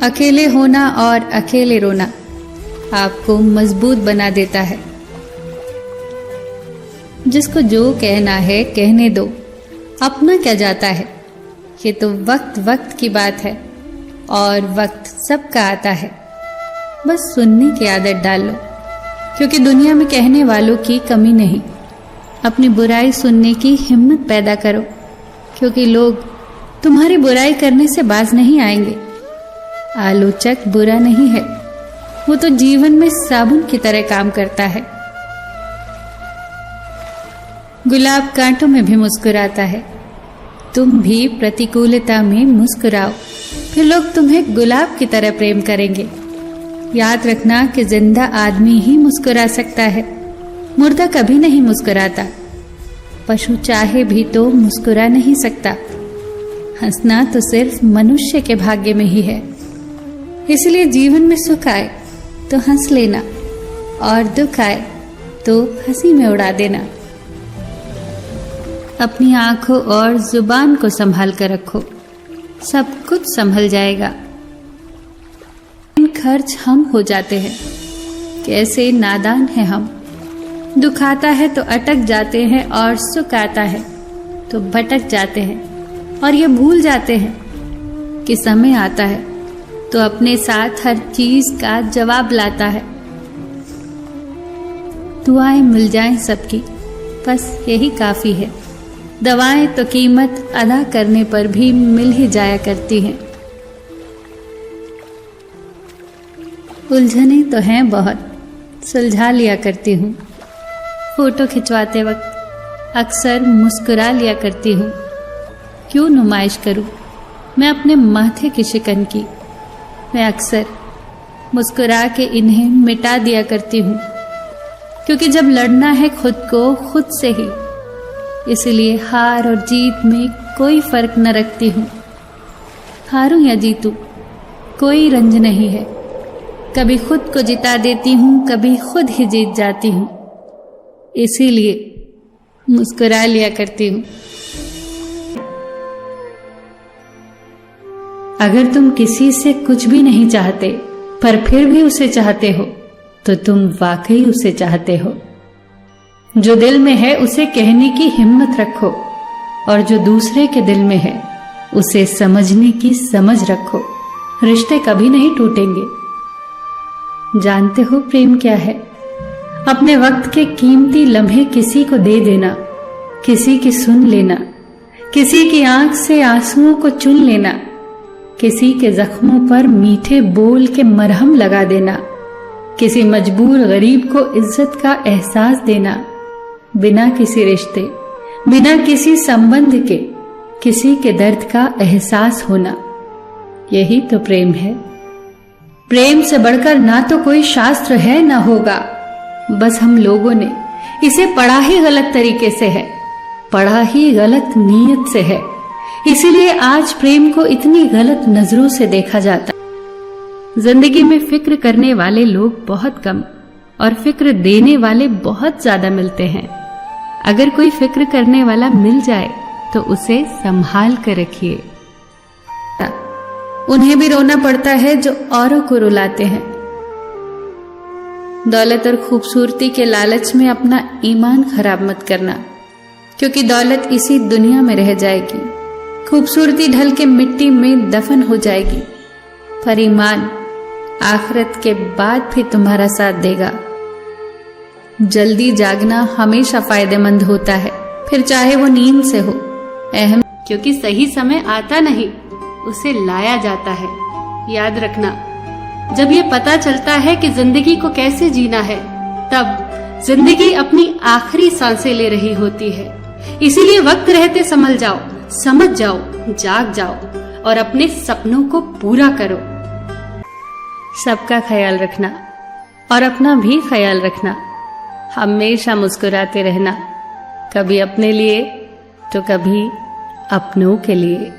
अकेले होना और अकेले रोना आपको मजबूत बना देता है। जिसको जो कहना है कहने दो, अपना क्या जाता है। ये तो वक्त वक्त की बात है और वक्त सबका आता है। बस सुनने की आदत डाल लो, क्योंकि दुनिया में कहने वालों की कमी नहीं। अपनी बुराई सुनने की हिम्मत पैदा करो, क्योंकि लोग तुम्हारी बुराई करने से बाज नहीं आएंगे। आलोचक बुरा नहीं है, वो तो जीवन में साबुन की तरह काम करता है। गुलाब कांटों में भी मुस्कुराता है। तुम भी प्रतिकूलता में मुस्कुराओ, फिर लोग तुम्हें गुलाब की तरह प्रेम करेंगे। याद रखना कि जिंदा आदमी ही मुस्कुरा सकता है, मुर्दा कभी नहीं मुस्कुराता। पशु चाहे भी तो मुस्कुरा नहीं सकता। हंसना तो सिर्फ मनुष्य के भाग्य में ही है। इसलिए जीवन में सुख आए तो हंस लेना और दुख आए तो हंसी में उड़ा देना। अपनी आंखों और जुबान को संभाल कर रखो, सब कुछ संभल जाएगा। खर्च हम हो जाते हैं, कैसे नादान हैं हम। दुख आता है तो अटक जाते हैं और सुख आता है तो भटक जाते हैं, और ये भूल जाते हैं कि समय आता है तो अपने साथ हर चीज का जवाब लाता है। दुआएं मिल जाएं सबकी, बस यही काफी है। दवाएं तो कीमत अदा करने पर भी मिल ही जाया करती हैं। उलझने तो हैं बहुत, सुलझा लिया करती हूँ। फोटो खिंचवाते वक्त अक्सर मुस्कुरा लिया करती हूँ। क्यों नुमाइश करूँ मैं अपने माथे की शिकन की। मैं अक्सर मुस्कुरा के इन्हें मिटा दिया करती हूँ, क्योंकि जब लड़ना है खुद को खुद से ही, इसलिए हार और जीत में कोई फर्क न रखती हूँ। हारूं या जीतूं कोई रंज नहीं है। कभी खुद को जिता देती हूँ, कभी खुद ही जीत जाती हूँ। इसीलिए मुस्कुरा लिया करती हूँ। अगर तुम किसी से कुछ भी नहीं चाहते पर फिर भी उसे चाहते हो, तो तुम वाकई उसे चाहते हो। जो दिल में है उसे कहने की हिम्मत रखो, और जो दूसरे के दिल में है उसे समझने की समझ रखो। रिश्ते कभी नहीं टूटेंगे। जानते हो प्रेम क्या है? अपने वक्त के कीमती लम्हे किसी को दे देना, किसी की सुन लेना, किसी की आंख से आंसुओं को चुन लेना, किसी के जख्मों पर मीठे बोल के मरहम लगा देना, किसी मजबूर गरीब को इज्जत का एहसास देना, बिना किसी रिश्ते, बिना किसी संबंध के किसी के दर्द का एहसास होना। यही तो प्रेम है। प्रेम से बढ़कर ना तो कोई शास्त्र है ना होगा। बस हम लोगों ने इसे पढ़ा ही गलत तरीके से है, पढ़ा ही गलत नीयत से है। इसीलिए आज प्रेम को इतनी गलत नजरों से देखा जाता है। जिंदगी में फिक्र करने वाले लोग बहुत कम और फिक्र देने वाले बहुत ज्यादा मिलते हैं। अगर कोई फिक्र करने वाला मिल जाए तो उसे संभाल कर रखिए। उन्हें भी रोना पड़ता है जो औरों को रुलाते हैं। दौलत और खूबसूरती के लालच में अपना ईमान खराब मत करना, क्योंकि दौलत इसी दुनिया में रह जाएगी, खूबसूरती ढल के मिट्टी में दफन हो जाएगी, पर ईमान आखिरत के बाद भी तुम्हारा साथ देगा। जल्दी जागना हमेशा फायदेमंद होता है, फिर चाहे वो नींद से हो। अहम क्योंकि सही समय आता नहीं, उसे लाया जाता है। याद रखना, जब ये पता चलता है कि जिंदगी को कैसे जीना है, तब जिंदगी अपनी आखिरी सांसें ले रही होती है। इसीलिए वक्त रहते संभल जाओ, समझ जाओ, जाग जाओ और अपने सपनों को पूरा करो। सबका ख्याल रखना और अपना भी ख्याल रखना। हमेशा मुस्कुराते रहना, कभी अपने लिए तो कभी अपनों के लिए।